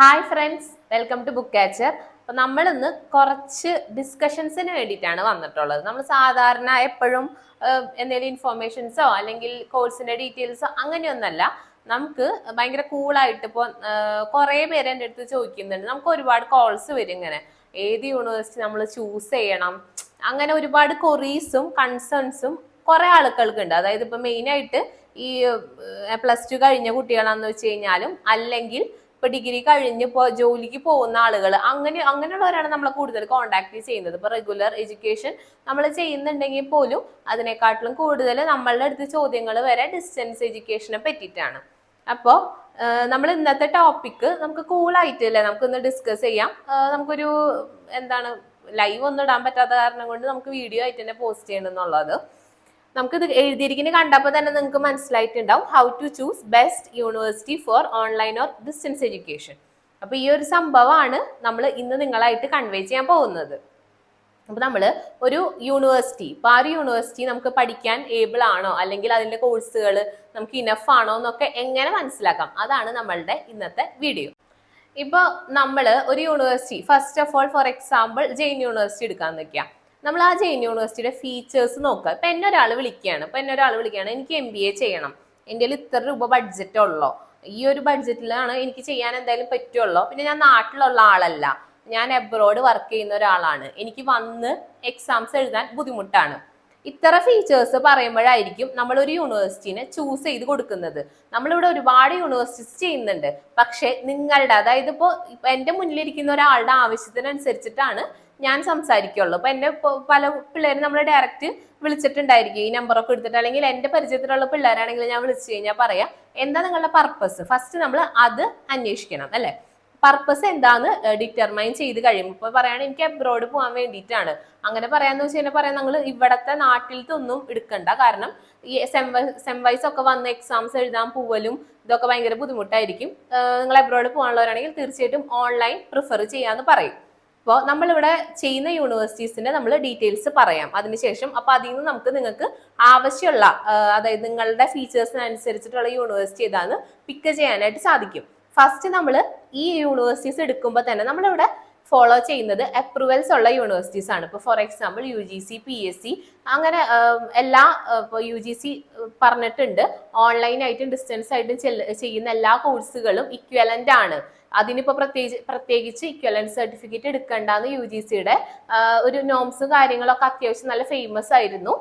Hi friends, welcome to Book Catcher. അപ്പൊ നമ്മൾ ഇന്ന് കുറച്ച് ഡിസ്കഷൻസിന് വേണ്ടിയിട്ടാണ് വന്നിട്ടുള്ളത്. നമ്മൾ സാധാരണ എപ്പോഴും എന്തെങ്കിലും ഇൻഫോർമേഷൻസോ അല്ലെങ്കിൽ കോഴ്സിന്റെ ഡീറ്റെയിൽസോ അങ്ങനെയൊന്നല്ല. നമുക്ക് ഭയങ്കര കൂളായിട്ട് ഇപ്പോൾ കുറേ പേര് എൻ്റെ അടുത്ത് ചോദിക്കുന്നുണ്ട്. നമുക്ക് ഒരുപാട് കോൾസ് വരും ഇങ്ങനെ, ഏത് യൂണിവേഴ്സിറ്റി നമ്മൾ ചൂസ് ചെയ്യണം, അങ്ങനെ ഒരുപാട് കൊറീസും കൺസേൺസും കുറെ ആളുകൾക്കുണ്ട്. അതായത് ഇപ്പൊ മെയിനായിട്ട് ഈ +2 കഴിഞ്ഞ കുട്ടികളാന്ന് വെച്ച് കഴിഞ്ഞാലും, അല്ലെങ്കിൽ ഇപ്പൊ ഡിഗ്രി കഴിഞ്ഞ് ഇപ്പൊ ജോലിക്ക് പോകുന്ന ആളുകൾ, അങ്ങനെയുള്ളവരാണ് നമ്മളെ കൂടുതൽ കോണ്ടാക്ട് ചെയ്യുന്നത്. ഇപ്പൊ റെഗുലർ എഡ്യൂക്കേഷൻ നമ്മൾ ചെയ്യുന്നുണ്ടെങ്കിൽ പോലും അതിനെക്കാട്ടിലും കൂടുതൽ നമ്മളുടെ അടുത്ത് ചോദ്യങ്ങൾ വരെ ഡിസ്റ്റൻസ് എഡ്യൂക്കേഷനെ പറ്റിയിട്ടാണ്. അപ്പോൾ നമ്മൾ ഇന്നത്തെ ടോപ്പിക്ക് നമുക്ക് കൂളായിട്ടല്ലേ നമുക്ക് ഇന്ന് ഡിസ്കസ് ചെയ്യാം. നമുക്കൊരു എന്താണ്, ലൈവ് ഒന്നും ഇടാൻ പറ്റാത്ത കാരണം കൊണ്ട് നമുക്ക് വീഡിയോ ആയിട്ട് തന്നെ പോസ്റ്റ് ചെയ്യണം എന്നുള്ളത്. നമുക്കിത് എഴുതിയിരിക്കുന്നത് കണ്ടപ്പോൾ തന്നെ നിങ്ങൾക്ക് മനസ്സിലായിട്ടുണ്ടാവും, how to choose best university for online or distance education. അപ്പൊ ഈ ഒരു സംഭവമാണ് നമ്മൾ ഇന്ന് നിങ്ങളായിട്ട് കൺവേ ചെയ്യാൻ പോകുന്നത്. അപ്പൊ നമ്മൾ ഒരു യൂണിവേഴ്സിറ്റി, ഇപ്പൊ ആ ഒരു യൂണിവേഴ്സിറ്റി നമുക്ക് പഠിക്കാൻ ഏബിൾ ആണോ, അല്ലെങ്കിൽ അതിന്റെ കോഴ്സുകൾ നമുക്ക് ഇനഫ് ആണോ എന്നൊക്കെ എങ്ങനെ മനസ്സിലാക്കാം, അതാണ് നമ്മളുടെ ഇന്നത്തെ വീഡിയോ. ഇപ്പൊ നമ്മൾ ഒരു university, first of all for example Jain university എടുക്കാൻ നിൽക്കുക. നമ്മൾ ആ ജെയിൻ യൂണിവേഴ്സിറ്റിയുടെ ഫീച്ചേഴ്സ് നോക്കുക. ഇപ്പൊ എന്നെ ഒരാൾ വിളിക്കുകയാണ്, എനിക്ക് MBA ചെയ്യണം, എൻ്റെ ഇത്ര രൂപ ബഡ്ജറ്റ് ഉള്ളോ, ഈ ഒരു ബഡ്ജറ്റിലാണ് എനിക്ക് ചെയ്യാൻ എന്തായാലും പറ്റുള്ളൂ, പിന്നെ ഞാൻ നാട്ടിലുള്ള ആളല്ല, ഞാൻ എബ്രോഡ് വർക്ക് ചെയ്യുന്ന ഒരാളാണ്, എനിക്ക് വന്ന് എക്സാംസ് എഴുതാൻ ബുദ്ധിമുട്ടാണ്. ഇത്ര ഫീച്ചേഴ്സ് പറയുമ്പോഴായിരിക്കും നമ്മൾ ഒരു യൂണിവേഴ്സിറ്റിനെ ചൂസ് ചെയ്ത് കൊടുക്കുന്നത്. നമ്മളിവിടെ ഒരുപാട് യൂണിവേഴ്സിറ്റീസ് ചെയ്യുന്നുണ്ട്, പക്ഷെ നിങ്ങളുടെ, അതായത് ഇപ്പോൾ എൻ്റെ മുന്നിലിരിക്കുന്ന ഒരാളുടെ ആവശ്യത്തിനനുസരിച്ചിട്ടാണ് ഞാൻ സംസാരിക്കുള്ളൂ. അപ്പൊ എന്നെ പല പിള്ളേരും നമ്മൾ ഡയറക്റ്റ് വിളിച്ചിട്ടുണ്ടായിരിക്കും, ഈ നമ്പറൊക്കെ എടുത്തിട്ട്, അല്ലെങ്കിൽ എൻ്റെ പരിചയത്തിലുള്ള പിള്ളേരാണെങ്കിൽ ഞാൻ വിളിച്ചു കഴിഞ്ഞാൽ പറയാം, എന്താ നിങ്ങളുടെ പർപ്പസ്, ഫസ്റ്റ് നമ്മൾ അത് അന്വേഷിക്കണം അല്ലെ. പർപ്പസ് എന്താന്ന് ഡിറ്റർമൈൻ ചെയ്ത് കഴിയുമ്പോൾ, ഇപ്പൊ പറയുകയാണെങ്കിൽ എനിക്ക് അബ്രോഡ് പോകാൻ വേണ്ടിയിട്ടാണ്, അങ്ങനെ പറയാന്ന് വെച്ച് കഴിഞ്ഞാൽ പറയാം, നിങ്ങൾ ഇവിടത്തെ നാട്ടിലത്തെ ഒന്നും എടുക്കണ്ട, കാരണം ഈ സെം വൈസ് ഒക്കെ വന്ന് എക്സാംസ് എഴുതാൻ പോവലും ഇതൊക്കെ ഭയങ്കര ബുദ്ധിമുട്ടായിരിക്കും. നിങ്ങൾ അബ്രോഡ് പോകാനുള്ളവരാണെങ്കിൽ തീർച്ചയായിട്ടും ഓൺലൈൻ പ്രിഫർ ചെയ്യാന്ന് പറയും. അപ്പോൾ നമ്മളിവിടെ ചെയ്യുന്ന യൂണിവേഴ്സിറ്റീസിന്റെ നമ്മൾ ഡീറ്റെയിൽസ് പറയാം അതിനുശേഷം. അപ്പൊ അതിൽ നിന്ന് നിങ്ങൾക്ക് ആവശ്യമുള്ള, അതായത് നിങ്ങളുടെ ഫീച്ചേഴ്സിനനുസരിച്ചിട്ടുള്ള യൂണിവേഴ്സിറ്റി ഏതാന്ന് പിക്ക് ചെയ്യാനായിട്ട് സാധിക്കും. ഫസ്റ്റ് നമ്മൾ ഈ യൂണിവേഴ്സിറ്റീസ് എടുക്കുമ്പോൾ തന്നെ നമ്മളിവിടെ ഫോളോ ചെയ്യുന്നത് അപ്രൂവൽസ് ഉള്ള യൂണിവേഴ്സിറ്റീസ് ആണ്. ഇപ്പോൾ ഫോർ എക്സാമ്പിൾ UGC, PSC, അങ്ങനെ എല്ലാ, ഇപ്പോൾ UGC പറഞ്ഞിട്ടുണ്ട് ഓൺലൈനായിട്ടും ഡിസ്റ്റൻസ് ആയിട്ടും ചെയ്യുന്ന എല്ലാ കോഴ്സുകളും ഇക്വലന്റ് ആണ്. അതിനിപ്പോൾ പ്രത്യേകിച്ച് ഇക്വലന്റ് സർട്ടിഫിക്കറ്റ് എടുക്കണ്ടെന്ന് UGCയുടെ ഒരു നോംസും കാര്യങ്ങളൊക്കെ അത്യാവശ്യം നല്ല ഫേമസ് ആയിരുന്നു.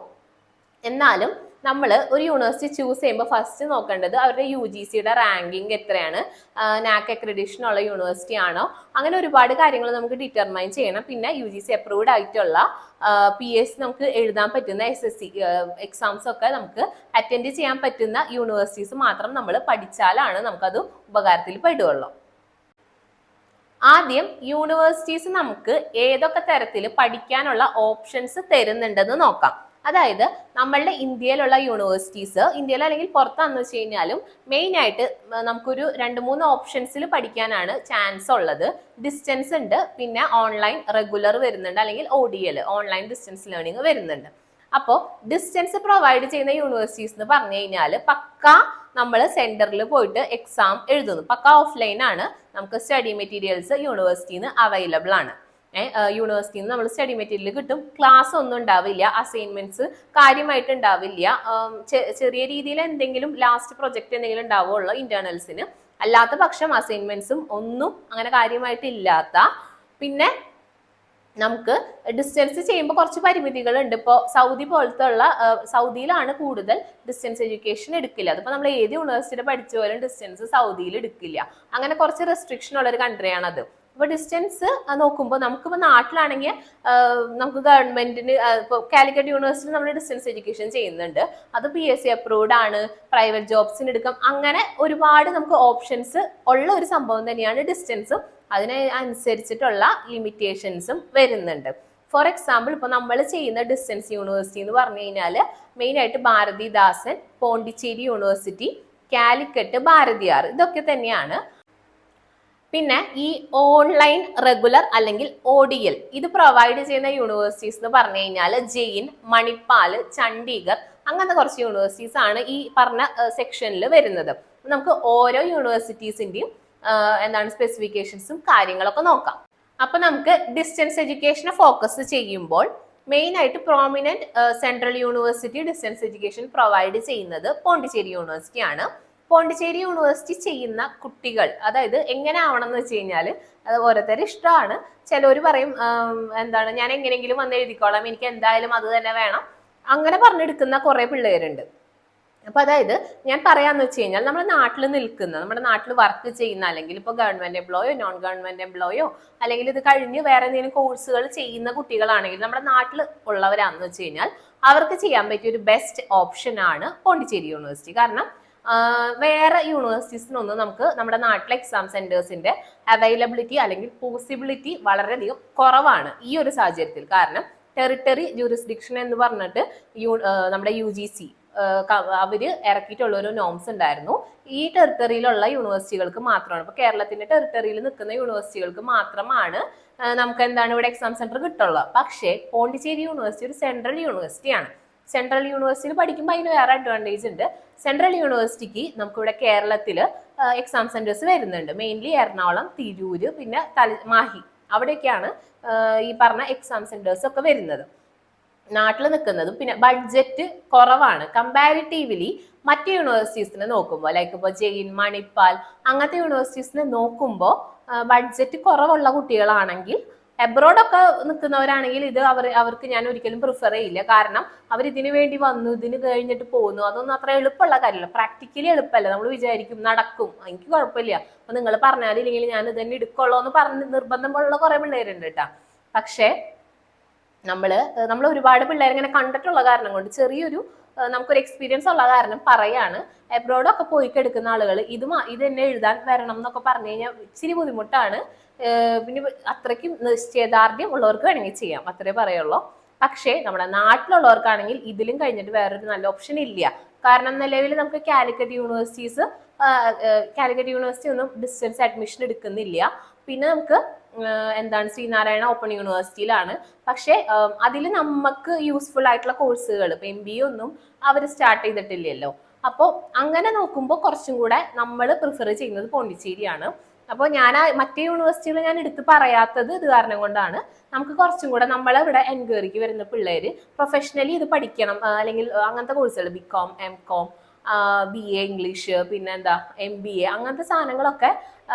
എന്നാലും നമ്മൾ ഒരു യൂണിവേഴ്സിറ്റി ചൂസ് ചെയ്യുമ്പോൾ ഫസ്റ്റ് നോക്കേണ്ടത് അവരുടെ UGCയുടെ റാങ്കിങ് എത്രയാണ്, NAC അക്രഡിഷൻ ഉള്ള യൂണിവേഴ്സിറ്റി ആണോ, അങ്ങനെ ഒരുപാട് കാര്യങ്ങൾ നമുക്ക് ഡിറ്റർമൈൻ ചെയ്യണം. പിന്നെ UGC അപ്രൂവ്ഡ് ആയിട്ടുള്ള PSC നമുക്ക് എഴുതാൻ പറ്റുന്ന SSC എക്സാംസ് ഒക്കെ നമുക്ക് അറ്റൻഡ് ചെയ്യാൻ പറ്റുന്ന യൂണിവേഴ്സിറ്റീസ് മാത്രം നമ്മൾ പഠിച്ചാലാണ് നമുക്കത് ഉപകാരത്തിൽ പെടുകയുള്ളൂ. ആദ്യം യൂണിവേഴ്സിറ്റീസ് നമുക്ക് ഏതൊക്കെ തരത്തിൽ പഠിക്കാനുള്ള ഓപ്ഷൻസ് തരുന്നുണ്ടെന്ന് നോക്കാം. അതായത് നമ്മളുടെ ഇന്ത്യയിലുള്ള യൂണിവേഴ്സിറ്റീസ്, ഇന്ത്യയിൽ അല്ലെങ്കിൽ പുറത്താന്ന് വെച്ച് കഴിഞ്ഞാലും മെയിൻ ആയിട്ട് നമുക്കൊരു 2-3 ഓപ്ഷൻസിൽ പഠിക്കാനാണ് ചാൻസ് ഉള്ളത്. ഡിസ്റ്റൻസ് ഉണ്ട്, പിന്നെ ഓൺലൈൻ റെഗുലർ വരുന്നുണ്ട്, അല്ലെങ്കിൽ ODL ഓൺലൈൻ ഡിസ്റ്റൻസ് ലേണിംഗ് വരുന്നുണ്ട്. അപ്പോൾ ഡിസ്റ്റൻസ് പ്രൊവൈഡ് ചെയ്യുന്ന യൂണിവേഴ്സിറ്റീസ് എന്ന് പറഞ്ഞു കഴിഞ്ഞാൽ പക്ക നമ്മൾ സെന്ററിൽ പോയിട്ട് എക്സാം എഴുതുന്നു, പക്ക ഓഫ്ലൈൻ ആണ്. നമുക്ക് സ്റ്റഡി മെറ്റീരിയൽസ് യൂണിവേഴ്സിറ്റിന്ന് അവൈലബിൾ ആണ്. യൂണിവേഴ്സിറ്റിയിൽ നിന്ന് നമ്മൾ സ്റ്റഡി മെറ്റീരിയൽ കിട്ടും. ക്ലാസ് ഒന്നും ഉണ്ടാവില്ല, അസൈൻമെന്റ്സ് കാര്യമായിട്ട് ഉണ്ടാവില്ല, ചെറിയ രീതിയിൽ എന്തെങ്കിലും ലാസ്റ്റ് പ്രൊജക്ട് എന്തെങ്കിലും ഉണ്ടാവുള്ളൂ ഇന്റേണൽസിന്, അല്ലാത്ത പക്ഷം അസൈൻമെന്റ്സും ഒന്നും അങ്ങനെ കാര്യമായിട്ട് ഇല്ലാത്ത. പിന്നെ നമുക്ക് ഡിസ്റ്റൻസ് ചെയ്യുമ്പോൾ കുറച്ച് പരിമിതികളുണ്ട്. ഇപ്പോൾ സൗദി പോലത്തെ ഉള്ള, സൗദിയിലാണ് കൂടുതൽ ഡിസ്റ്റൻസ് എഡ്യൂക്കേഷൻ എടുക്കില്ല. അതിപ്പോൾ നമ്മൾ ഏത് യൂണിവേഴ്സിറ്റിയിൽ പഠിച്ചു പോലും ഡിസ്റ്റൻസ് സൗദിയിൽ എടുക്കില്ല. അങ്ങനെ കുറച്ച് റെസ്ട്രിക്ഷൻ ഉള്ള ഒരു കൺട്രിയാണ് അത്. അപ്പോൾ ഡിസ്റ്റൻസ് നോക്കുമ്പോൾ നമുക്കിപ്പോൾ നാട്ടിലാണെങ്കിൽ നമുക്ക് ഗവൺമെന്റിന്, ഇപ്പോൾ കാലിക്കറ്റ് യൂണിവേഴ്സിറ്റി നമ്മൾ ഡിസ്റ്റൻസ് എഡ്യൂക്കേഷൻ ചെയ്യുന്നുണ്ട്, അത് PSC അപ്രൂവ്ഡ് ആണ്, പ്രൈവറ്റ് ജോബ്സിന് എടുക്കാം, അങ്ങനെ ഒരുപാട് നമുക്ക് ഓപ്ഷൻസ് ഉള്ള ഒരു സംഭവം തന്നെയാണ് ഡിസ്റ്റൻസും. അതിനനുസരിച്ചിട്ടുള്ള ലിമിറ്റേഷൻസും വരുന്നുണ്ട്. ഫോർ എക്സാമ്പിൾ ഇപ്പോൾ നമ്മൾ ചെയ്യുന്ന ഡിസ്റ്റൻസ് യൂണിവേഴ്സിറ്റി എന്ന് പറഞ്ഞു കഴിഞ്ഞാൽ മെയിനായിട്ട് ഭാരതിദാസൻ, പോണ്ടിച്ചേരി യൂണിവേഴ്സിറ്റി, കാലിക്കറ്റ് ഭാരതിയാർ, ഇതൊക്കെ തന്നെയാണ്. പിന്നെ ഈ ഓൺലൈൻ റെഗുലർ അല്ലെങ്കിൽ ODL ഇത് പ്രൊവൈഡ് ചെയ്യുന്ന യൂണിവേഴ്സിറ്റീസ് എന്ന് പറഞ്ഞു കഴിഞ്ഞാൽ ജെയിൻ, മണിപ്പാൽ, ചണ്ഡീഗർ, അങ്ങനത്തെ കുറച്ച് യൂണിവേഴ്സിറ്റീസ് ആണ് ഈ പറഞ്ഞ സെക്ഷനിൽ വരുന്നത്. നമുക്ക് ഓരോ യൂണിവേഴ്സിറ്റീസിന്റെയും എന്താണ് സ്പെസിഫിക്കേഷൻസും കാര്യങ്ങളൊക്കെ നോക്കാം. അപ്പൊ നമുക്ക് ഡിസ്റ്റൻസ് എഡ്യൂക്കേഷനെ ഫോക്കസ് ചെയ്യുമ്പോൾ മെയിൻ ആയിട്ട് prominent central university distance education provide ചെയ്യുന്നത് പോണ്ടിച്ചേരി യൂണിവേഴ്സിറ്റി ആണ്. പോണ്ടിച്ചേരി യൂണിവേഴ്സിറ്റി ചെയ്യുന്ന കുട്ടികൾ, അതായത് എങ്ങനെ ആവണം എന്ന് വെച്ച് കഴിഞ്ഞാൽ അത് ഓരോരുത്തരും ഇഷ്ടമാണ്. ചിലർ പറയും എന്താണ് ഞാൻ എങ്ങനെയെങ്കിലും വന്ന് എഴുതിക്കോളാം, എനിക്ക് എന്തായാലും അത് തന്നെ വേണം, അങ്ങനെ പറഞ്ഞെടുക്കുന്ന കുറെ പിള്ളേരുണ്ട്. അപ്പൊ അതായത് ഞാൻ പറയാന്ന് വെച്ച് കഴിഞ്ഞാൽ നമ്മുടെ നാട്ടിൽ നിൽക്കുന്ന, നമ്മുടെ നാട്ടിൽ വർക്ക് ചെയ്യുന്ന, അല്ലെങ്കിൽ ഇപ്പൊ ഗവൺമെന്റ് എംപ്ലോയോ നോൺ ഗവൺമെന്റ് എംപ്ലോയോ അല്ലെങ്കിൽ ഇത് കഴിഞ്ഞ് വേറെ എന്തെങ്കിലും കോഴ്സുകൾ ചെയ്യുന്ന കുട്ടികളാണെങ്കിൽ നമ്മുടെ നാട്ടിൽ ഉള്ളവരാണെന്ന് വെച്ച് കഴിഞ്ഞാൽ അവർക്ക് ചെയ്യാൻ പറ്റിയ ഒരു ബെസ്റ്റ് ഓപ്ഷൻ ആണ് പോണ്ടിച്ചേരി യൂണിവേഴ്സിറ്റി. കാരണം വേറെ യൂണിവേഴ്സിറ്റീസിനൊന്നും നമുക്ക് നമ്മുടെ നാട്ടിലെ എക്സാം സെന്റേഴ്സിന്റെ അവൈലബിലിറ്റി അല്ലെങ്കിൽ പോസിബിലിറ്റി വളരെയധികം കുറവാണ് ഈ ഒരു സാഹചര്യത്തിൽ. കാരണം ടെറിട്ടറി ജൂറിസ്ഡിക്ഷൻ എന്ന് പറഞ്ഞിട്ട് നമ്മുടെ UGC അവര് ഇറക്കിയിട്ടുള്ള ഒരു നോംസ് ഉണ്ടായിരുന്നു. ഈ ടെറിട്ടറിയിലുള്ള യൂണിവേഴ്സിറ്റികൾക്ക് മാത്രമാണ്, ഇപ്പൊ കേരളത്തിന്റെ ടെറിട്ടറിയിൽ നിൽക്കുന്ന യൂണിവേഴ്സിറ്റികൾക്ക് മാത്രമാണ് നമുക്ക് എന്താണ് ഇവിടെ എക്സാം സെന്റർ കിട്ടുള്ളത്. പക്ഷേ പോണ്ടിച്ചേരി യൂണിവേഴ്സിറ്റി ഒരു സെൻട്രൽ യൂണിവേഴ്സിറ്റിയാണ്. സെൻട്രൽ യൂണിവേഴ്സിറ്റിയിൽ പഠിക്കുമ്പോൾ അതിന് വേറെ അഡ്വാൻറ്റേജ് ഉണ്ട്. സെൻട്രൽ യൂണിവേഴ്സിറ്റിക്ക് നമുക്കിവിടെ കേരളത്തിൽ എക്സാം സെന്റേഴ്സ് വരുന്നുണ്ട്. മെയിൻലി എറണാകുളം, തിരൂര്, പിന്നെ മാഹി, അവിടെയൊക്കെയാണ് ഈ പറഞ്ഞ എക്സാം സെന്റേഴ്സ് ഒക്കെ വരുന്നത്. നാട്ടിൽ നിൽക്കുന്നതും പിന്നെ ബഡ്ജറ്റ് കുറവാണ് കമ്പാരിറ്റീവ്ലി മറ്റ് യൂണിവേഴ്സിറ്റീസിനെ നോക്കുമ്പോൾ. ലൈക്ക് ഇപ്പോൾ ജെയിൻ, മണിപ്പാൽ അങ്ങനത്തെ യൂണിവേഴ്സിറ്റീസിനെ നോക്കുമ്പോൾ ബഡ്ജറ്റ് കുറവുള്ള കുട്ടികളാണെങ്കിൽ, എബ്രോഡൊക്കെ നിൽക്കുന്നവരാണെങ്കിൽ ഇത് അവർക്ക് ഞാൻ ഒരിക്കലും പ്രിഫർ ചെയ്യില്ല. കാരണം അവർ ഇതിനു വേണ്ടി വന്നു, ഇതിന് കഴിഞ്ഞിട്ട് പോകുന്നു, അതൊന്നും അത്ര എളുപ്പമുള്ള കാര്യമല്ല. പ്രാക്ടിക്കലി എളുപ്പമല്ല. നമ്മൾ വിചാരിക്കും നടക്കും, എനിക്ക് കുഴപ്പമില്ല, അപ്പൊ നിങ്ങൾ പറഞ്ഞാലില്ലെങ്കിൽ ഞാൻ ഇത് തന്നെ എടുക്കുള്ളൂ എന്ന് പറഞ്ഞ് നിർബന്ധമുള്ള കുറെ പിള്ളേരുണ്ട് കേട്ടാ. പക്ഷേ നമ്മൾ ഒരുപാട് പിള്ളേർ ഇങ്ങനെ കണ്ടിട്ടുള്ള കാരണം കൊണ്ട്, ചെറിയൊരു നമുക്കൊരു എക്സ്പീരിയൻസ് ഉള്ള കാരണം പറയാണ്, എബ്രോഡൊക്കെ പോയി എടുക്കുന്ന ആളുകൾ ഇത് തന്നെ എഴുതാൻ വരണം എന്നൊക്കെ പറഞ്ഞു കഴിഞ്ഞാൽ ഇച്ചിരി ബുദ്ധിമുട്ടാണ്. പിന്നെ അത്രയ്ക്കും നിശ്ചയദാർഢ്യം ഉള്ളവർക്ക് വേണമെങ്കിൽ ചെയ്യാം, അത്രേ പറയുള്ളൂ. പക്ഷേ നമ്മുടെ നാട്ടിലുള്ളവർക്കാണെങ്കിൽ ഇതിലും കഴിഞ്ഞിട്ട് വേറൊരു നല്ല ഓപ്ഷൻ ഇല്ല. കാരണം നിലവിൽ നമുക്ക് കാലിക്കറ്റ് യൂണിവേഴ്സിറ്റി ഒന്നും ഡിസ്റ്റൻസ് അഡ്മിഷൻ എടുക്കുന്നില്ല. പിന്നെ നമുക്ക് എന്താണ് ശ്രീനാരായണ ഓപ്പൺ യൂണിവേഴ്സിറ്റിയിലാണ്. പക്ഷെ അതിൽ നമുക്ക് യൂസ്ഫുൾ ആയിട്ടുള്ള കോഴ്സുകൾ ഇപ്പൊ MBA ഒന്നും അവർ സ്റ്റാർട്ട് ചെയ്തിട്ടില്ലല്ലോ. അപ്പോൾ അങ്ങനെ നോക്കുമ്പോൾ കുറച്ചും കൂടെ നമ്മൾ പ്രിഫർ ചെയ്യുന്നത് പോണ്ടിച്ചേരിയാണ്. അപ്പോൾ ഞാൻ മറ്റേ യൂണിവേഴ്സിറ്റികൾ ഞാൻ എടുത്ത് പറയാത്തത് ഇത് കാരണം കൊണ്ടാണ്. നമുക്ക് കുറച്ചും കൂടെ നമ്മളിവിടെ എൻക്വയറിക്ക് വരുന്ന പിള്ളേര് പ്രൊഫഷണലി ഇത് പഠിക്കണം, അല്ലെങ്കിൽ അങ്ങനത്തെ കോഴ്സുകൾ BCom, MCom, BA ഇംഗ്ലീഷ്, പിന്നെ എന്താ MBA അങ്ങനത്തെ സാധനങ്ങളൊക്കെ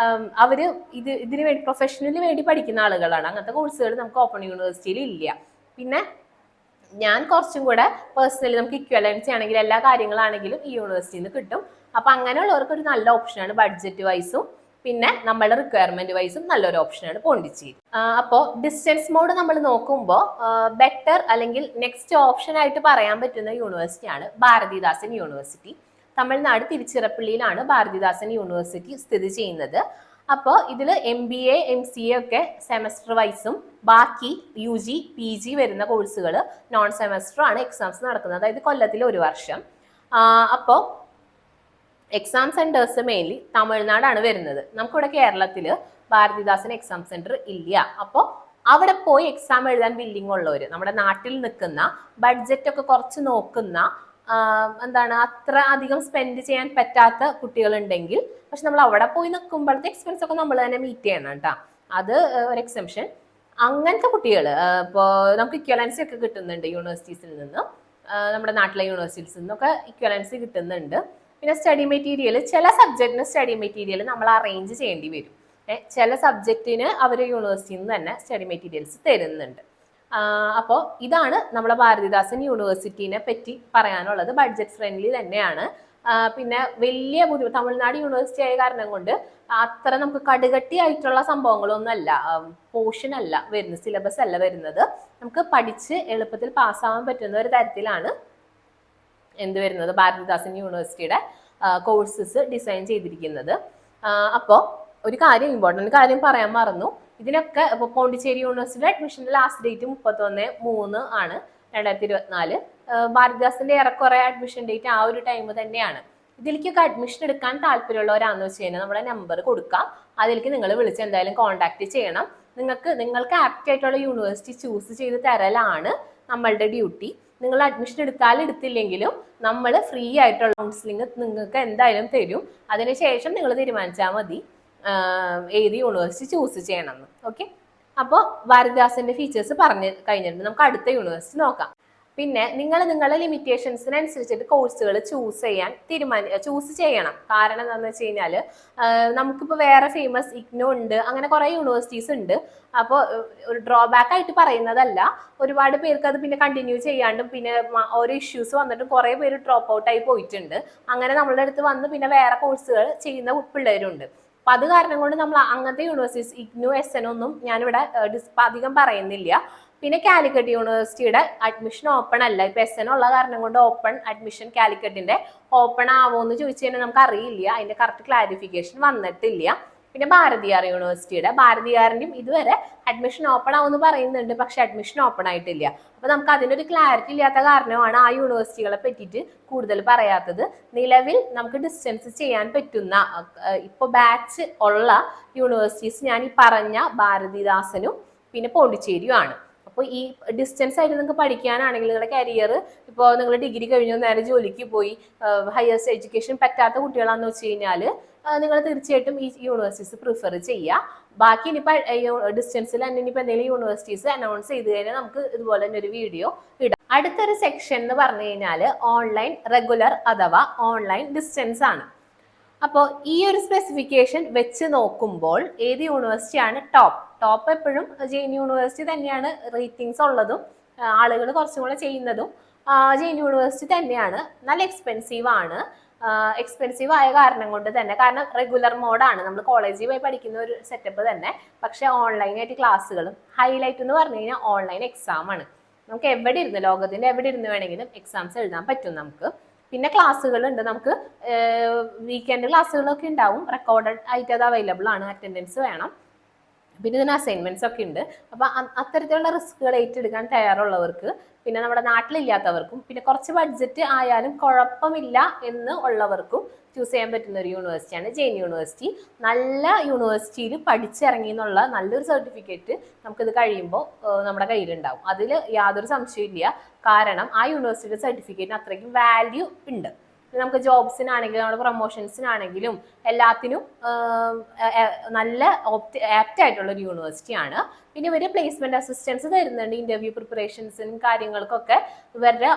അവര് ഇതിന് വേണ്ടി പ്രൊഫഷണലി വേണ്ടി പഠിക്കുന്ന ആളുകളാണ്. അങ്ങനത്തെ കോഴ്സുകൾ നമുക്ക് ഓപ്പൺ യൂണിവേഴ്സിറ്റിയിൽ ഇല്ല. പിന്നെ ഞാൻ കുറച്ചും കൂടെ പേഴ്സണലി നമുക്ക് ഇക്വലൻസി ആണെങ്കിലും എല്ലാ കാര്യങ്ങളാണെങ്കിലും ഈ യൂണിവേഴ്സിറ്റിയിൽ നിന്ന് കിട്ടും. അപ്പൊ അങ്ങനെയുള്ളവർക്ക് ഒരു നല്ല ഓപ്ഷനാണ്. ബഡ്ജറ്റ് വൈസും പിന്നെ നമ്മുടെ റിക്വയർമെന്റ് വൈസും നല്ലൊരു ഓപ്ഷനാണ് പോണ്ടിച്ചേരി. അപ്പോൾ ഡിസ്റ്റൻസ് മോഡ് നമ്മൾ നോക്കുമ്പോൾ ബെറ്റർ അല്ലെങ്കിൽ നെക്സ്റ്റ് ഓപ്ഷൻ ആയിട്ട് പറയാൻ പറ്റുന്ന യൂണിവേഴ്സിറ്റിയാണ് ഭാരതിദാസൻ യൂണിവേഴ്സിറ്റി. തമിഴ്നാട് തിരുച്ചിറപ്പള്ളിയിലാണ് ഭാരതിദാസൻ യൂണിവേഴ്സിറ്റി സ്ഥിതി ചെയ്യുന്നത്. അപ്പോൾ ഇതിൽ MBA, MCA ഒക്കെ സെമസ്റ്റർ വൈസും ബാക്കി UG, PG വരുന്ന കോഴ്സുകൾ നോൺ സെമസ്റ്റർ ആണ് എക്സാംസ് നടക്കുന്നത്. അതായത് കൊല്ലത്തിൽ ഒരു വർഷം. അപ്പോൾ എക്സാം സെന്റേഴ്സ് മെയിൻലി തമിഴ്നാടാണ് വരുന്നത്. നമുക്കിവിടെ കേരളത്തിൽ ഭാരതിദാസൻ എക്സാം സെന്റർ ഇല്ല. അപ്പോൾ അവിടെ പോയി എക്സാം എഴുതാൻ വില്ലിങ് ഉള്ളവർ, നമ്മുടെ നാട്ടിൽ നിൽക്കുന്ന ബഡ്ജറ്റ് ഒക്കെ കുറച്ച് നോക്കുന്ന, എന്താണ് അത്ര അധികം സ്പെൻഡ് ചെയ്യാൻ പറ്റാത്ത കുട്ടികളുണ്ടെങ്കിൽ, പക്ഷെ നമ്മൾ അവിടെ പോയി നിൽക്കുമ്പോഴത്തെ എക്സ്പെൻസ് ഒക്കെ നമ്മൾ തന്നെ മീറ്റ് ചെയ്യണം കേട്ടോ. അത് ഒരു എക്സെപ്ഷൻ. അങ്ങനത്തെ കുട്ടികൾ ഇപ്പോൾ നമുക്ക് ഇക്വലൻസി ഒക്കെ കിട്ടുന്നുണ്ട് യൂണിവേഴ്സിറ്റീസിൽ നിന്ന്, നമ്മുടെ നാട്ടിലെ യൂണിവേഴ്സിറ്റീസിൽ നിന്നൊക്കെ ഇക്വലൻസി കിട്ടുന്നുണ്ട്. പിന്നെ സ്റ്റഡി മെറ്റീരിയൽ, ചില സബ്ജക്റ്റിന് സ്റ്റഡി മെറ്റീരിയൽ നമ്മൾ അറേഞ്ച് ചെയ്യേണ്ടി വരും. ചില സബ്ജക്റ്റിന് അവർ യൂണിവേഴ്സിറ്റിയിൽ നിന്ന് തന്നെ സ്റ്റഡി മെറ്റീരിയൽസ് തരുന്നുണ്ട്. അപ്പോൾ ഇതാണ് നമ്മുടെ ഭാരതിദാസൻ യൂണിവേഴ്സിറ്റിനെ പറ്റി പറയാനുള്ളത്. ബഡ്ജറ്റ് ഫ്രണ്ട്ലി തന്നെയാണ്. പിന്നെ വലിയ തമിഴ്നാട് യൂണിവേഴ്സിറ്റി ആയ കാരണം കൊണ്ട് അത്ര നമുക്ക് കടുകട്ടി ആയിട്ടുള്ള സംഭവങ്ങളൊന്നും അല്ല, പോർഷൻ അല്ല വരുന്നത്, സിലബസ് അല്ല വരുന്നത്. നമുക്ക് പഠിച്ച് എളുപ്പത്തിൽ പാസ്സാവാൻ പറ്റുന്ന ഒരു തരത്തിലാണ് എന്ത് വരുന്നത്, ഭാരതിദാസൻ യൂണിവേഴ്സിറ്റിയുടെ കോഴ്സസ് ഡിസൈൻ ചെയ്തിരിക്കുന്നത്. അപ്പോൾ ഒരു കാര്യം, ഇമ്പോർട്ടൻറ്റ് കാര്യം പറയാൻ മറന്നു. ഇതിനൊക്കെ ഇപ്പോൾ പോണ്ടിച്ചേരി യൂണിവേഴ്സിറ്റിയുടെ അഡ്മിഷൻ്റെ ലാസ്റ്റ് ഡേറ്റ് 31/3 ആണ് 2024. ഭാരതിദാസന്റെ ഏറെക്കുറെ അഡ്മിഷൻ ഡേറ്റ് ആ ഒരു ടൈം തന്നെയാണ്. ഇതിലേക്കൊക്കെ അഡ്മിഷൻ എടുക്കാൻ താല്പര്യമുള്ളവരാണെന്ന് വെച്ച് കഴിഞ്ഞാൽ നമ്മുടെ നമ്പർ കൊടുക്കാം. അതിലേക്ക് നിങ്ങൾ വിളിച്ച് എന്തായാലും കോൺടാക്ട് ചെയ്യണം. നിങ്ങൾക്ക് ആപ്റ്റ് ആയിട്ടുള്ള യൂണിവേഴ്സിറ്റി ചൂസ് ചെയ്ത് തരലാണ് നമ്മളുടെ ഡ്യൂട്ടി. നിങ്ങൾ അഡ്മിഷൻ എടുത്തില്ലെങ്കിലും നമ്മൾ ഫ്രീ ആയിട്ടുള്ള കൗൺസിലിംഗ് നിങ്ങൾക്ക് എന്തായാലും തരും. അതിനുശേഷം നിങ്ങൾ തീരുമാനിച്ചാൽ മതി. ഏത് യൂണിവേഴ്സിറ്റി ചൂസ് ചെയ്യണമെന്ന്. ഓക്കെ, അപ്പോൾ ഭാരതിദാസന്റെ ഫീച്ചേഴ്സ് പറഞ്ഞു കഴിഞ്ഞിട്ടുണ്ട്. നമുക്ക് അടുത്ത യൂണിവേഴ്സിറ്റി നോക്കാം. പിന്നെ നിങ്ങൾ നിങ്ങളുടെ ലിമിറ്റേഷൻസിനനുസരിച്ചിട്ട് കോഴ്സുകൾ ചൂസ് ചെയ്യണം. കാരണം എന്താണെന്ന് വെച്ച് കഴിഞ്ഞാൽ നമുക്കിപ്പോൾ വേറെ ഫേമസ് ഇഗ്നോ ഉണ്ട്, അങ്ങനെ കുറേ യൂണിവേഴ്സിറ്റീസ് ഉണ്ട്. അപ്പോൾ ഒരു ഡ്രോബാക്ക് ആയിട്ട് പറയുന്നതല്ല, ഒരുപാട് പേർക്ക് അത് പിന്നെ കണ്ടിന്യൂ ചെയ്യാണ്ടും പിന്നെ ഓരോ ഇഷ്യൂസ് വന്നിട്ടും കുറേ പേര് ഡ്രോപ്പ് ഔട്ട് ആയി പോയിട്ടുണ്ട്. അങ്ങനെ നമ്മളുടെ അടുത്ത് വന്ന് പിന്നെ വേറെ കോഴ്സുകൾ ചെയ്യുന്ന പിള്ളേരുണ്ട്. അപ്പൊ അത് കാരണം കൊണ്ട് നമ്മൾ അങ്ങനത്തെ യൂണിവേഴ്സിറ്റീസ് ഇഗ്നു SN ഒന്നും ഞാനിവിടെ അധികം പറയുന്നില്ല. പിന്നെ കാലിക്കറ്റ് യൂണിവേഴ്സിറ്റിയുടെ അഡ്മിഷൻ ഓപ്പൺ അല്ല. ഇപ്പൊ SN ഉള്ള കാരണം കൊണ്ട് ഓപ്പൺ അഡ്മിഷൻ കാലിക്കറ്റിന്റെ ഓപ്പൺ ആവോന്ന് ചോദിച്ചു കഴിഞ്ഞാൽ നമുക്ക് അറിയില്ല, അതിന്റെ കറക്റ്റ് ക്ലാരിഫിക്കേഷൻ വന്നിട്ടില്ല. പിന്നെ ഭാരതിയാർ ഭാരതിയാറിന്റെയും ഇതുവരെ അഡ്മിഷൻ ഓപ്പൺ ആവുമെന്ന് പറയുന്നുണ്ട്, പക്ഷെ അഡ്മിഷൻ ഓപ്പൺ ആയിട്ടില്ല. അപ്പൊ നമുക്ക് അതിനൊരു ക്ലാരിറ്റി ഇല്ലാത്ത കാരണമാണ് ആ യൂണിവേഴ്സിറ്റികളെ പറ്റിയിട്ട് കൂടുതൽ പറയാത്തത്. നിലവിൽ നമുക്ക് ഡിസ്റ്റൻസ് ചെയ്യാൻ പറ്റുന്ന ഇപ്പൊ ബാച്ച് ഉള്ള യൂണിവേഴ്സിറ്റീസ് ഞാൻ ഈ പറഞ്ഞ ഭാരതിദാസനും പിന്നെ പോണ്ടിച്ചേരിയുമാണ്. അപ്പോൾ ഈ ഡിസ്റ്റൻസ് ആയിട്ട് നിങ്ങൾക്ക് പഠിക്കാനാണെങ്കിൽ നിങ്ങളുടെ കരിയർ ഇപ്പോൾ നിങ്ങൾ ഡിഗ്രി കഴിഞ്ഞു നേരെ ജോലിക്ക് പോയി ഹയർ എഡ്യൂക്കേഷൻ പറ്റാത്ത കുട്ടികളാണെന്ന് വെച്ച് കഴിഞ്ഞാൽ നിങ്ങൾ തീർച്ചയായിട്ടും ഈ യൂണിവേഴ്സിറ്റീസ് പ്രിഫർ ചെയ്യുക. ബാക്കി ഇനിയിപ്പോൾ ഡിസ്റ്റൻസിൽ തന്നെ ഇനിയിപ്പോൾ എന്തെങ്കിലും യൂണിവേഴ്സിറ്റീസ് അനൗൺസ് ചെയ്ത് കഴിഞ്ഞാൽ നമുക്ക് ഇതുപോലെ തന്നെ ഒരു വീഡിയോ ഇടാം. അടുത്തൊരു സെക്ഷൻ എന്ന് പറഞ്ഞു കഴിഞ്ഞാൽ ഓൺലൈൻ റെഗുലർ അഥവാ ഓൺലൈൻ ഡിസ്റ്റൻസ് ആണ്. അപ്പോൾ ഈ ഒരു സ്പെസിഫിക്കേഷൻ വെച്ച് നോക്കുമ്പോൾ ഏത് യൂണിവേഴ്സിറ്റിയാണ് ടോപ്പ് എപ്പോഴും ജെയിൻ യൂണിവേഴ്സിറ്റി തന്നെയാണ്. റേറ്റിംഗ്സ് ഉള്ളതും ആളുകൾ കുറച്ചും കൂടെ ചെയ്യുന്നതും ജെയിൻ യൂണിവേഴ്സിറ്റി തന്നെയാണ്. നല്ല എക്സ്പെൻസീവ് ആണ്. എക്സ്പെൻസീവ് ആയ കാരണം കൊണ്ട് തന്നെ, കാരണം റെഗുലർ മോഡാണ്, നമ്മൾ കോളേജിൽ പോയി പഠിക്കുന്ന ഒരു സെറ്റപ്പ് തന്നെ, പക്ഷെ ഓൺലൈനായിട്ട് ക്ലാസ്സുകളും ഹൈലൈറ്റ് എന്ന് പറഞ്ഞു കഴിഞ്ഞാൽ ഓൺലൈൻ എക്സാം ആണ്. നമുക്ക് എവിടെ ഇരുന്ന് ലോകത്തിന്റെ എവിടെ ഇരുന്ന് വേണമെങ്കിലും എക്സാംസ് എഴുതാൻ പറ്റും നമുക്ക്. പിന്നെ ക്ലാസ്സുകളുണ്ട്, നമുക്ക് വീക്കെൻഡ് ക്ലാസ്സുകളൊക്കെ ഉണ്ടാവും, റെക്കോർഡഡ് ആയിട്ട് അത് അവൈലബിൾ ആണ്, അറ്റൻഡൻസ് വേണം. പിന്നെ ഇതിന് അസൈൻമെന്റ്സ് ഒക്കെ ഉണ്ട്. അപ്പൊ അത്തരത്തിലുള്ള റിസ്കുകൾ ഏറ്റെടുക്കാൻ തയ്യാറുള്ളവർക്ക്, പിന്നെ നമ്മുടെ നാട്ടിലില്ലാത്തവർക്കും, പിന്നെ കുറച്ച് ബഡ്ജറ്റ് ആയാലും കുഴപ്പമില്ല എന്ന് ഉള്ളവർക്കും ചൂസ് ചെയ്യാൻ പറ്റുന്ന ഒരു യൂണിവേഴ്സിറ്റിയാണ് ജെയിൻ യൂണിവേഴ്സിറ്റി. നല്ല യൂണിവേഴ്സിറ്റിയിൽ പഠിച്ചിറങ്ങി എന്നുള്ള നല്ലൊരു സർട്ടിഫിക്കറ്റ് നമുക്കിത് കഴിയുമ്പോൾ നമ്മുടെ കയ്യിലുണ്ടാവും. അതിൽ യാതൊരു സംശയമില്ല. കാരണം ആ യൂണിവേഴ്സിറ്റിയുടെ സർട്ടിഫിക്കറ്റിന് അത്രയ്ക്കും വാല്യൂ ഉണ്ട്. നമുക്ക് ജോബ്സിനാണെങ്കിലും നമ്മുടെ പ്രൊമോഷൻസിനാണെങ്കിലും എല്ലാത്തിനും നല്ല ആപ്റ്റ് ആയിട്ടുള്ള ഒരു യൂണിവേഴ്സിറ്റിയാണ്. പിന്നെ ഇവർ പ്ലേസ്മെന്റ് അസിസ്റ്റൻസ് തരുന്നുണ്ട്. ഇന്റർവ്യൂ പ്രിപ്പറേഷൻസിനും കാര്യങ്ങൾക്കൊക്കെ ഇവരുടെ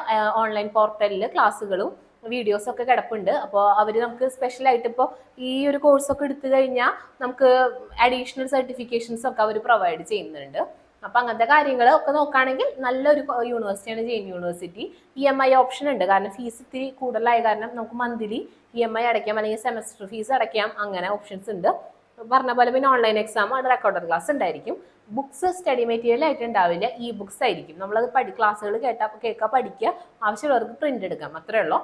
ഓൺലൈൻ പോർട്ടലിൽ ക്ലാസ്സുകളും വീഡിയോസ് ഒക്കെ കിടപ്പുണ്ട്. അപ്പോൾ അവർ നമുക്ക് സ്പെഷ്യലായിട്ട് ഇപ്പോൾ ഈ ഒരു കോഴ്സൊക്കെ എടുത്തു കഴിഞ്ഞാൽ നമുക്ക് അഡീഷണൽ സർട്ടിഫിക്കേഷൻസ് ഒക്കെ അവർ പ്രൊവൈഡ് ചെയ്യുന്നുണ്ട്. അപ്പൊ അങ്ങനത്തെ കാര്യങ്ങൾ ഒക്കെ നോക്കുകയാണെങ്കിൽ നല്ലൊരു യൂണിവേഴ്സിറ്റിയാണ് ജെയിൻ യൂണിവേഴ്സിറ്റി. EMI ഓപ്ഷൻ ഉണ്ട്, കാരണം ഫീസ് ഇത്തിരി കൂടുതലായ കാരണം നമുക്ക് മന്ത്ലി EMI അടയ്ക്കാം, അല്ലെങ്കിൽ സെമസ്റ്റർ ഫീസ് അടയ്ക്കാം, അങ്ങനെ ഓപ്ഷൻസ് ഉണ്ട്. പറഞ്ഞ പോലെ പിന്നെ ഓൺലൈൻ എക്സാം ആണ്, റെക്കോർഡഡ് ക്ലാസ് ഉണ്ടായിരിക്കും. ബുക്സ് സ്റ്റഡി മെറ്റീരിയൽ ആയിട്ട് ഉണ്ടാവില്ല, ബുക്സ് ആയിരിക്കും. നമ്മളത് ക്ലാസ്സുകൾ കേൾക്കുക, പഠിക്കുക, ആവശ്യമുള്ളവർക്ക് പ്രിന്റ് എടുക്കാം, അത്രേ ഉള്ളൂ.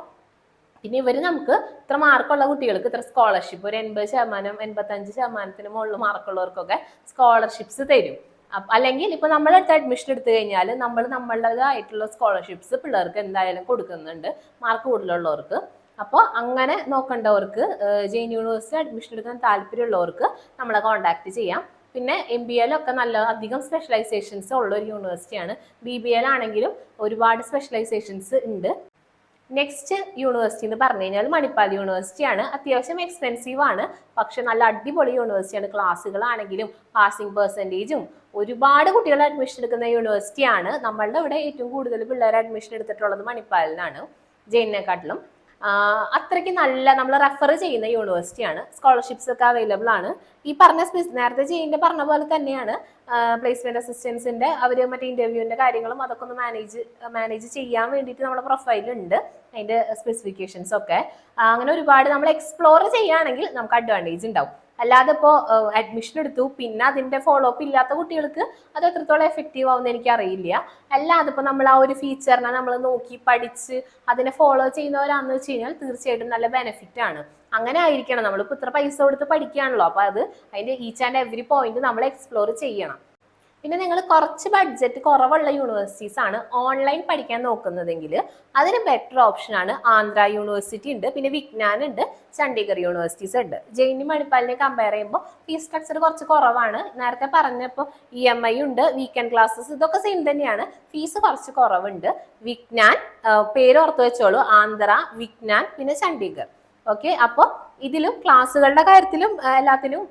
പിന്നെ ഇവർ നമുക്ക് ഇത്ര മാർക്കുള്ള കുട്ടികൾക്ക് ഇത്ര സ്കോളർഷിപ്പ്, ഒരു 80%, 85% മുകളിൽ മാർക്കുള്ളവർക്കൊക്കെ സ്കോളർഷിപ്സ് തരും. അല്ലെങ്കിൽ ഇപ്പൊ നമ്മളടുത്ത് അഡ്മിഷൻ എടുത്തു കഴിഞ്ഞാൽ നമ്മളുടേതായിട്ടുള്ള സ്കോളർഷിപ്സ് പിള്ളേർക്ക് എന്തായാലും കൊടുക്കുന്നുണ്ട്, മാർക്ക് കൂടുതലുള്ളവർക്ക്. അപ്പോൾ അങ്ങനെ നോക്കേണ്ടവർക്ക് ജെയിൻ യൂണിവേഴ്സിറ്റി അഡ്മിഷൻ എടുക്കാൻ താല്പര്യമുള്ളവർക്ക് നമ്മളെ കോൺടാക്ട് ചെയ്യാം. പിന്നെ MBA ഒക്കെ നല്ല അധികം സ്പെഷ്യലൈസേഷൻസ് ഉള്ള ഒരു യൂണിവേഴ്സിറ്റിയാണ്. BBA ആണെങ്കിലും ഒരുപാട് സ്പെഷ്യലൈസേഷൻസ് ഉണ്ട്. നെക്സ്റ്റ് യൂണിവേഴ്സിറ്റി എന്ന് പറഞ്ഞു കഴിഞ്ഞാൽ മണിപ്പാൽ യൂണിവേഴ്സിറ്റിയാണ്. അത്യാവശ്യം എക്സ്പെൻസീവ് ആണ്, പക്ഷെ നല്ല അടിപൊളി യൂണിവേഴ്സിറ്റിയാണ്. ക്ലാസ്സുകളാണെങ്കിലും പാസിംഗ് പെർസെൻറ്റേജും ഒരുപാട് കുട്ടികൾ അഡ്മിഷൻ എടുക്കുന്ന യൂണിവേഴ്സിറ്റിയാണ്. നമ്മളുടെ ഇവിടെ ഏറ്റവും കൂടുതൽ പിള്ളേർ അഡ്മിഷൻ എടുത്തിട്ടുള്ളത് മണിപ്പാലിനാണ്, ജെയിനെക്കാട്ടിലും. അത്രയ്ക്ക് നല്ല നമ്മൾ റെഫർ ചെയ്യുന്ന യൂണിവേഴ്സിറ്റിയാണ്. സ്കോളർഷിപ്സ് ഒക്കെ അവൈലബിൾ ആണ്. ഈ പറഞ്ഞ നേരത്തെ ജെയിൻ്റെ പറഞ്ഞ പോലെ തന്നെയാണ് പ്ലേസ്മെന്റ് അസിസ്റ്റൻസിന്റെ അവർ മറ്റേ ഇന്റർവ്യൂവിന്റെ കാര്യങ്ങളും അതൊക്കെ ഒന്ന് മാനേജ് ചെയ്യാൻ വേണ്ടിയിട്ട് നമ്മുടെ പ്രൊഫൈലുണ്ട്, അതിന്റെ സ്പെസിഫിക്കേഷൻസ് ഒക്കെ. അങ്ങനെ ഒരുപാട് നമ്മൾ എക്സ്പ്ലോർ ചെയ്യുകയാണെങ്കിൽ നമുക്ക് അഡ്വാൻറ്റേജ് ഉണ്ടാവും. അല്ലാതെ ഇപ്പോൾ അഡ്മിഷൻ എടുത്തു പിന്നെ അതിന്റെ ഫോളോ അപ്പ് ഇല്ലാത്ത കുട്ടികൾക്ക് അത് എത്രത്തോളം എഫക്റ്റീവ് ആവുമെന്ന് എനിക്ക് അറിയില്ല. അല്ലാതെ ഇപ്പോൾ നമ്മൾ ആ ഒരു ഫീച്ചറിനെ നമ്മൾ നോക്കി പഠിച്ച് അതിനെ ഫോളോ ചെയ്യുന്നവരാണെന്ന് വെച്ച് കഴിഞ്ഞാൽ തീർച്ചയായിട്ടും നല്ല ബെനിഫിറ്റ് ആണ്. അങ്ങനെ ആയിരിക്കണം. നമ്മളിപ്പോൾ ഇത്ര പൈസ കൊടുത്ത് പഠിക്കുകയാണല്ലോ, അപ്പോൾ അതിന്റെ ഈച്ച് ആൻഡ് എവറി പോയിന്റ് നമ്മൾ എക്സ്പ്ലോർ ചെയ്യണം. പിന്നെ നിങ്ങൾ കുറച്ച് ബഡ്ജറ്റ് കുറവുള്ള യൂണിവേഴ്സിറ്റീസ് ആണ് ഓൺലൈൻ പഠിക്കാൻ നോക്കുന്നതെങ്കിൽ അതിന് ബെറ്റർ ഓപ്ഷനാണ് ആന്ധ്ര യൂണിവേഴ്സിറ്റി ഉണ്ട്, പിന്നെ വിജ്ഞാൻ ഉണ്ട്, ചണ്ഡീഗഡ് യൂണിവേഴ്സിറ്റീസ് ഉണ്ട്. ജെയിൻ മണിപ്പാലിനെ കമ്പയർ ചെയ്യുമ്പോൾ ഫീസ് സ്ട്രക്ചർ കുറച്ച് കുറവാണ്. നേരത്തെ പറഞ്ഞപ്പോൾ EMI ഉണ്ട്, വീക്കെൻഡ് ക്ലാസ്സസ് ഇതൊക്കെ സെയിം തന്നെയാണ്, ഫീസ് കുറച്ച് കുറവുണ്ട്. വിജ്ഞാൻ പേര് ഓർത്ത് വെച്ചോളൂ, ആന്ധ്ര, വിജ്ഞാൻ, പിന്നെ ചണ്ഡീഗഡ്. ഓക്കെ, അപ്പോൾ ഇതിലും ക്ലാസ്സുകളുടെ കാര്യത്തിലും എല്ലാത്തിനും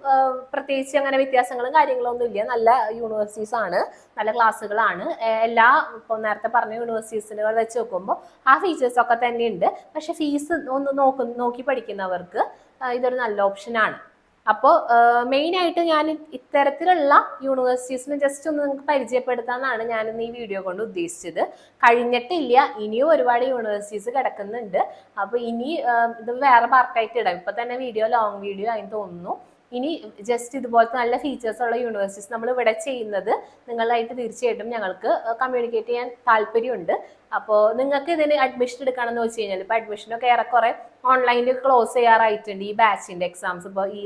പ്രത്യേകിച്ച് അങ്ങനെ വ്യത്യാസങ്ങളും കാര്യങ്ങളും ഒന്നും ഇല്ല. നല്ല യൂണിവേഴ്സിറ്റീസ് ആണ്, നല്ല ക്ലാസ്സുകളാണ്. എല്ലാ ഇപ്പോൾ നേരത്തെ പറഞ്ഞ യൂണിവേഴ്സിറ്റീസുകൾ വെച്ച് നോക്കുമ്പോൾ ആ ഫീച്ചേഴ്സ് ഒക്കെ തന്നെ ഉണ്ട്. പക്ഷെ ഫീസ് ഒന്ന് നോക്കി പഠിക്കുന്നവർക്ക് ഇതൊരു നല്ല ഓപ്ഷനാണ്. അപ്പോൾ മെയിനായിട്ട് ഞാൻ ഇത്തരത്തിലുള്ള യൂണിവേഴ്സിറ്റീസിന് ജസ്റ്റ് ഒന്ന് നിങ്ങൾക്ക് പരിചയപ്പെടുത്താമെന്നാണ് ഞാനിന്ന് ഈ വീഡിയോ കൊണ്ട് ഉദ്ദേശിച്ചത്. കഴിഞ്ഞിട്ടില്ല, ഇനിയും ഒരുപാട് യൂണിവേഴ്സിറ്റീസ് കിടക്കുന്നുണ്ട്. അപ്പോൾ ഇനി ഇത് വേറെ പാർട്ടായിട്ട് ഇടാം. ഇപ്പൊ തന്നെ വീഡിയോ ലോങ് വീഡിയോ ആയി തോന്നുന്നു. ഇനി ജസ്റ്റ് ഇതുപോലത്തെ നല്ല ഫീച്ചേഴ്സ് ഉള്ള യൂണിവേഴ്സിറ്റീസ് നമ്മൾ ഇവിടെ ചെയ്യുന്നത് നിങ്ങളായിട്ട് തീർച്ചയായിട്ടും ഞങ്ങൾക്ക് കമ്മ്യൂണിക്കേറ്റ് ചെയ്യാൻ താല്പര്യമുണ്ട്. അപ്പോൾ നിങ്ങൾക്ക് ഇതിന് അഡ്മിഷൻ എടുക്കണമെന്ന് വെച്ച് കഴിഞ്ഞാൽ ഇപ്പോൾ അഡ്മിഷനൊക്കെ ഏറെക്കുറെ ഓൺലൈനിൽ ക്ലോസ് ചെയ്യാറായിട്ടുണ്ട്. ഈ ബാച്ചിന്റെ എക്സാംസ് ഇപ്പോൾ ഈ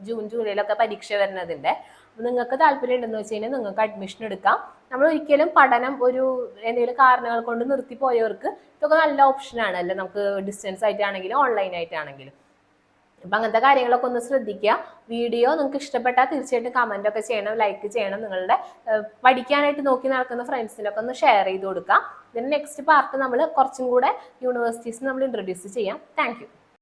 ജൂൺ ജൂലൈയിലൊക്കെ പരീക്ഷ വരുന്നതിന്റെ. അപ്പോൾ നിങ്ങൾക്ക് താല്പര്യം ഉണ്ടെന്ന് വെച്ച് കഴിഞ്ഞാൽ നിങ്ങൾക്ക് അഡ്മിഷൻ എടുക്കാം. നമ്മൾ ഒരിക്കലും പഠനം ഒരു എന്തെങ്കിലും കാരണങ്ങൾ കൊണ്ട് നിർത്തി പോയവർക്ക് ഇതൊക്കെ നല്ല ഓപ്ഷനാണ് അല്ലേ, നമുക്ക് ഡിസ്റ്റൻസ് ആയിട്ടാണെങ്കിലും ഓൺലൈൻ ആയിട്ടാണെങ്കിലും. അപ്പം അങ്ങനത്തെ കാര്യങ്ങളൊക്കെ ഒന്ന് ശ്രദ്ധിക്കുക. വീഡിയോ നിങ്ങൾക്ക് ഇഷ്ടപ്പെട്ടാൽ തീർച്ചയായിട്ടും കമന്റ് ഒക്കെ ചെയ്യണം, ലൈക്ക് ചെയ്യണം. നിങ്ങളുടെ പഠിക്കാനായിട്ട് നോക്കി നടക്കുന്ന ഫ്രണ്ട്സിനൊക്കെ ഒന്ന് ഷെയർ ചെയ്ത് കൊടുക്കാം. ഇതിന് നെക്സ്റ്റ് പാർട്ട് നമ്മൾ കുറച്ചും കൂടെ യൂണിവേഴ്സിറ്റീസ് നമ്മൾ ഇൻട്രൊഡ്യൂസ് ചെയ്യാം. താങ്ക്